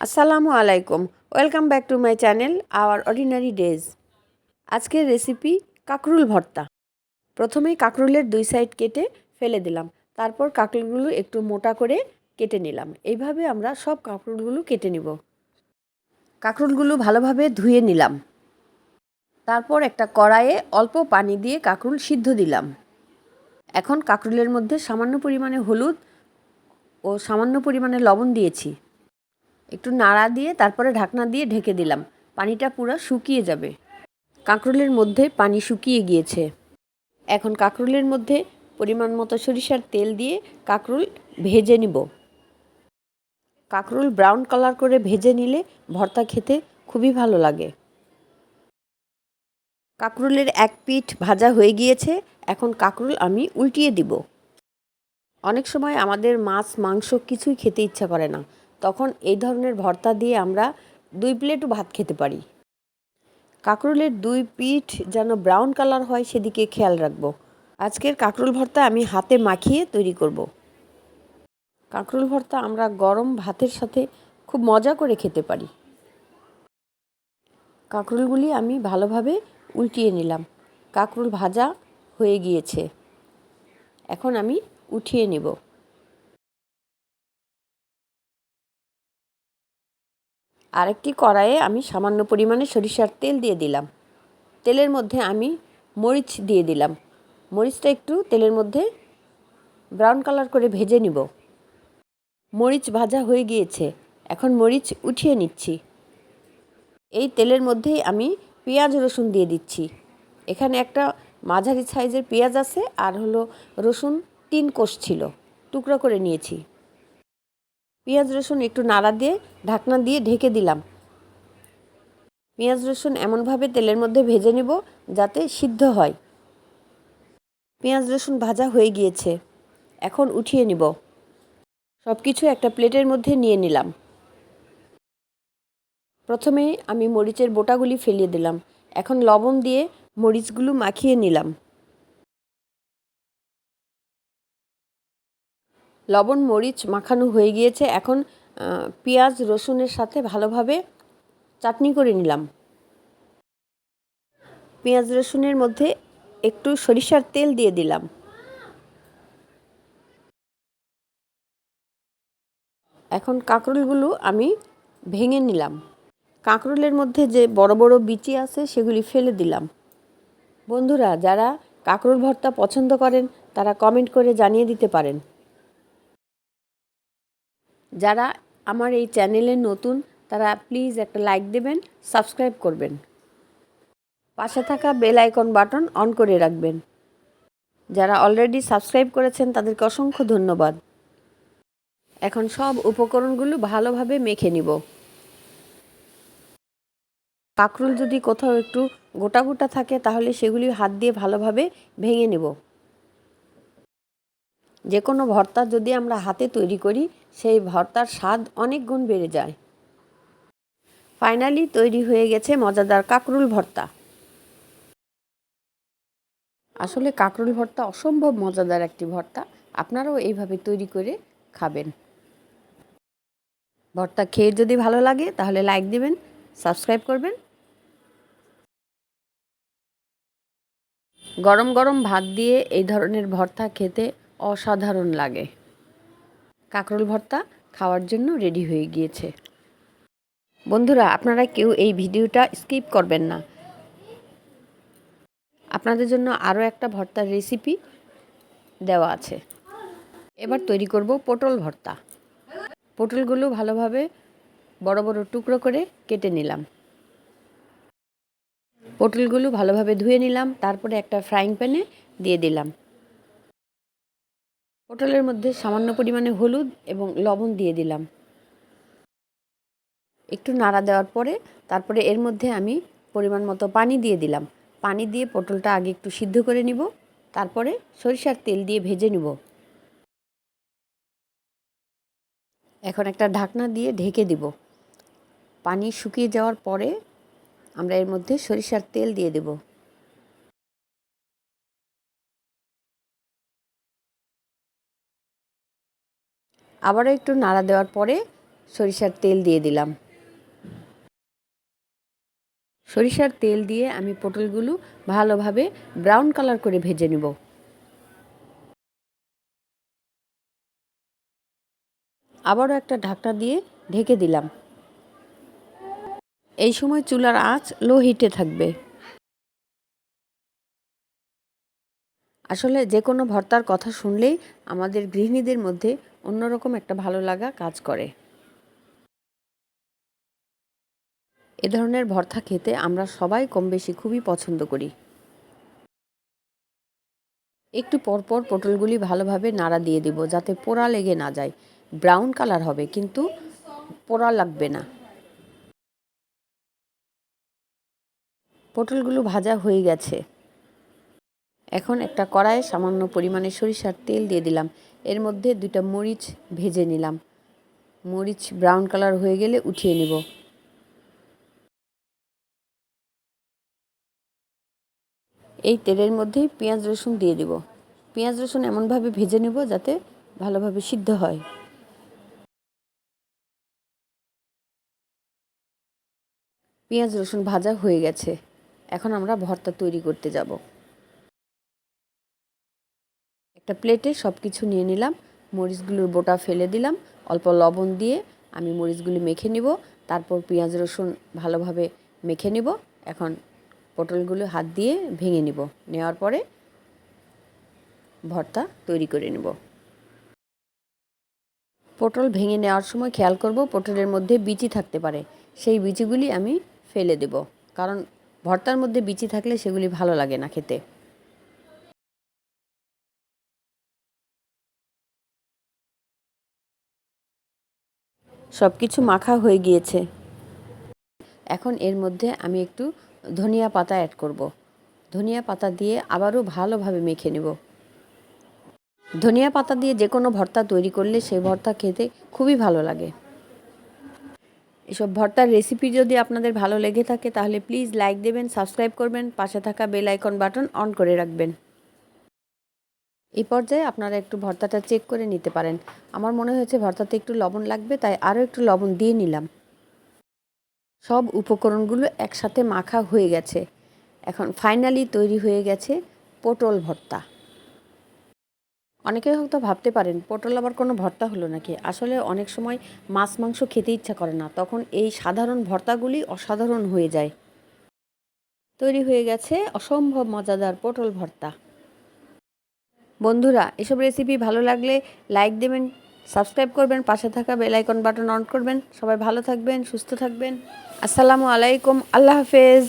আসসালামু আলাইকুম। Welcome back to my channel hour ordinary days. আজকের রেসিপি কাকরুল ভর্তা। প্রথমেই কাকরুলের দুই সাইড কেটে ফেলে দিলাম, তারপর কাকরুলগুলো একটু মোটা করে কেটে নিলাম। এইভাবে আমরা সব কাকরুলগুলো কেটে নিব। কাকরুলগুলো ভালোভাবে ধুয়ে নিলাম, তারপর একটা কড়াইয়ে অল্প পানি দিয়ে কাকরুল সিদ্ধ দিলাম। এখন কাকরুলের মধ্যে সামান্য পরিমাণে হলুদ ও সামান্য পরিমাণে লবণ দিয়েছি। একটু নাড়া দিয়ে তারপরে ঢাকনা দিয়ে ঢেকে দিলাম। পানিটা পুরো শুকিয়ে যাবে। কাঁকরোলের মধ্যে পানি শুকিয়ে গিয়েছে। এখন কাঁকরোলের মধ্যে পরিমাণ মতো সরিষার তেল দিয়ে কাঁকরোল ভেজে নিব। কাঁকরোল ব্রাউন কালার করে ভেজে নিলে ভর্তা খেতে খুবই ভালো লাগে। কাঁকরোলের এক পিঠ ভাজা হয়ে গিয়েছে। এখন কাঁকরোল আমি উল্টিয়ে দিব। অনেক সময় আমাদের মাছ মাংস কিছুই খেতে ইচ্ছা করে না, তখন এই ধরনের ভর্তা দিয়ে আমরা 2 প্লেটও ভাত খেতে পারি। কাঁকরোলের 2 পিঠ যেন ব্রাউন কালার হয় সেদিকে খেয়াল রাখব। আজকের কাঁকরোল ভর্তা আমি হাতে মাখিয়ে তৈরি করব। কাঁকরোল ভর্তা আমরা গরম ভাতের সাথে খুব মজা করে খেতে পারি। কাঁকরোলগুলি আমি ভালোভাবে উল্টিয়ে নিলাম। কাঁকরোল ভাজা হয়ে গিয়েছে। এখন আমি উঠিয়ে নেব। আরেকটি কড়াইয়ে আমি সামান্য পরিমাণে সরিষার তেল দিয়ে দিলাম। তেলের মধ্যে আমি মরিচ দিয়ে দিলাম। মরিচটা একটু তেলের মধ্যে ব্রাউন কালার করে ভেজে নিব। মরিচ ভাজা হয়ে গিয়েছে। এখন মরিচ উঠিয়ে নিচ্ছি। এই তেলের মধ্যেই আমি পেঁয়াজ রসুন দিয়ে দিচ্ছি। এখানে একটা মাঝারি সাইজের পেঁয়াজ আছে, আর হলো রসুন 3 কোষ ছিল, টুকরো করে নিয়েছি। পেঁয়াজ রসুন একটু নাড়া দিয়ে ঢাকনা দিয়ে ঢেকে দিলাম। পেঁয়াজ রসুন এমনভাবে তেলের মধ্যে ভেজে নেব যাতে সিদ্ধ হয়। পেঁয়াজ রসুন ভাজা হয়ে গিয়েছে। এখন উঠিয়ে নিব। সব কিছু একটা প্লেটের মধ্যে নিয়ে নিলাম। প্রথমে আমি মরিচের বোটাগুলি ফেলিয়ে দিলাম। এখন লবণ দিয়ে মরিচগুলো মাখিয়ে নিলাম। লবণ মরিচ মাখানো হয়ে গিয়েছে। এখন পেঁয়াজ রসুনের সাথে ভালোভাবে চাটনি করে নিলাম। পেঁয়াজ রসুনের মধ্যে একটু সরিষার তেল দিয়ে দিলাম। এখন কাঁকরোলগুলো আমি ভেঙে নিলাম। কাঁকরোলের মধ্যে যে বড় বড় বিচি আছে সেগুলি ফেলে দিলাম। বন্ধুরা, যারা কাঁকরোল ভর্তা পছন্দ করেন তারা কমেন্ট করে জানিয়ে দিতে পারেন। যারা আমার এই চ্যানেলে নতুন তারা প্লিজ একটা লাইক দেবেন, সাবস্ক্রাইব করবেন, পাশে থাকা বেল আইকন বাটন অন করে রাখবেন। যারা অলরেডি সাবস্ক্রাইব করেছেন তাদেরকে অসংখ্য ধন্যবাদ। এখন সব উপকরণগুলো ভালোভাবে মেখে নিব। কাঁকরোল যদি কোথাও একটু গোটা গোটা থাকে তাহলে সেগুলি হাত দিয়ে ভালোভাবে ভেঙে নেব। যে কোনো ভর্তা যদি আমরা হাতে তৈরি করি সেই ভর্তার স্বাদ অনেক গুণ বেড়ে যায়। ফাইনালি তৈরি হয়ে গেছে মজাদার কাঁকরোল ভর্তা। আসলে কাঁকরোল ভর্তা অসম্ভব মজাদার একটি ভর্তা। আপনারাও এইভাবে তৈরি করে খাবেন। ভর্তা খেয়ে যদি ভালো লাগে তাহলে লাইক দিবেন, সাবস্ক্রাইব করবেন। গরম গরম ভাত দিয়ে এই ধরনের ভর্তা খেতে অসাধারণ লাগে। কাঁকরোল ভর্তা খাওয়ার জন্য রেডি হয়ে গিয়েছে। বন্ধুরা, আপনারা কেউ এই ভিডিওটা স্কিপ করবেন না। আপনাদের জন্য আরও একটা ভর্তার রেসিপি দেওয়া আছে। এবার তৈরি করব পটল ভর্তা। পটলগুলো ভালোভাবে বড় বড় টুকরো করে কেটে নিলাম। পটলগুলো ভালোভাবে ধুয়ে নিলাম, তারপরে একটা ফ্রাইং প্যানে দিয়ে দিলাম। পটলের মধ্যে সামান্য পরিমাণে হলুদ এবং লবণ দিয়ে দিলাম। একটু নাড়া দেওয়ার পরে তারপরে এর মধ্যে আমি পরিমাণ মতো পানি দিয়ে দিলাম। পানি দিয়ে পটলটা আগে একটু সিদ্ধ করে নিব, তারপরে সরিষার তেল দিয়ে ভেজে নিব। এখন একটা ঢাকনা দিয়ে ঢেকে দিব। পানি শুকিয়ে যাওয়ার পরে আমরা এর মধ্যে সরিষার তেল দিয়ে দেব। আবারও একটু নাড়া দেওয়ার পরে সরিষার তেল দিয়ে দিলাম। সরিষার তেল দিয়ে আমি পটলগুলো ভালোভাবে ব্রাউন কালার করে ভেজে নেব। আবারও একটা ঢাকনা দিয়ে ঢেকে দিলাম। এই সময় চুলার আঁচ লো হিটে থাকবে। আসলে যে কোনো ভর্তার কথা শুনলেই আমাদের গৃহিণীদের মধ্যে অন্যরকম একটা ভালো লাগা কাজ করে। এ ধরনের ভর্তা খেতে আমরা সবাই কম বেশি খুবই পছন্দ করি। একটু পরপর পটলগুলি ভালোভাবে নাড়া দিয়ে দিব যাতে পোড়া লেগে না যায়। ব্রাউন কালার হবে কিন্তু পোড়া লাগবে না। পটলগুলো ভাজা হয়ে গেছে। এখন একটা কড়াইয়ে সামান্য পরিমাণে সরিষার তেল দিয়ে দিলাম। এর মধ্যে 2টা মরিচ ভেজে নিলাম। মরিচ ব্রাউন কালার হয়ে গেলে উঠিয়ে নেব। এই তেলের মধ্যেই পেঁয়াজ রসুন দিয়ে দিব। পেঁয়াজ রসুন এমনভাবে ভেজে নেব যাতে ভালোভাবে সিদ্ধ হয়। পেঁয়াজ রসুন ভাজা হয়ে গেছে। এখন আমরা ভর্তা তৈরি করতে যাব। একটা প্লেটে সব কিছু নিয়ে নিলাম। মরিচগুলোর বোটা ফেলে দিলাম। অল্প লবণ দিয়ে আমি মরিচগুলি মেখে নিব। তারপর পেঁয়াজ রসুন ভালোভাবে মেখে নিব। এখন পটলগুলো হাত দিয়ে ভেঙে নিব। নেওয়ার পরে ভর্তা তৈরি করে নেব। পটল ভেঙে নেওয়ার সময় খেয়াল করব পটলের মধ্যে বিচি থাকতে পারে। সেই বিচিগুলি আমি ফেলে দেব, কারণ ভর্তার মধ্যে বিচি থাকলে সেগুলি ভালো লাগে না খেতে। সব কিছু মাখা হয়ে গিয়েছে। এখন এর মধ্যে আমি একটু ধনিয়া পাতা অ্যাড করব। ধনিয়া পাতা দিয়ে আবারও ভালোভাবে মেখে নেব। ধনিয়া পাতা দিয়ে যে কোনো ভর্তা তৈরি করলে সেই ভর্তা খেতে খুবই ভালো লাগে। এসব ভর্তার রেসিপি যদি আপনাদের ভালো লেগে থাকে তাহলে প্লিজ লাইক দেবেন, সাবস্ক্রাইব করবেন, পাশে থাকা বেল আইকন বাটন অন করে রাখবেন। এই পর্যায়ে আপনারা একটু ভর্তাটা চেক করে নিতে পারেন। আমার মনে হয়েছে ভর্তাতে একটু লবণ লাগবে, তাই আরও একটু লবণ দিয়ে নিলাম। সব উপকরণগুলো একসাথে মাখা হয়ে গেছে। এখন ফাইনালি তৈরি হয়ে গেছে পটল ভর্তা। অনেকে হয়তো ভাবতে পারেন পটল আবার কোনো ভর্তা হলো নাকি। আসলে অনেক সময় মাছ মাংস খেতে ইচ্ছা করে না, তখন এই সাধারণ ভর্তাগুলি অসাধারণ হয়ে যায়। তৈরি হয়ে গেছে অসম্ভব মজাদার পটল ভর্তা। বন্ধুরা, এসব রেসিপি ভালো লাগলে লাইক দেবেন, সাবস্ক্রাইব করবেন, পাশে থাকা বেল আইকন বাটন অন করবেন। সবাই ভালো থাকবেন, সুস্থ থাকবেন। আসসালামু আলাইকুম, আল্লাহ হাফেজ।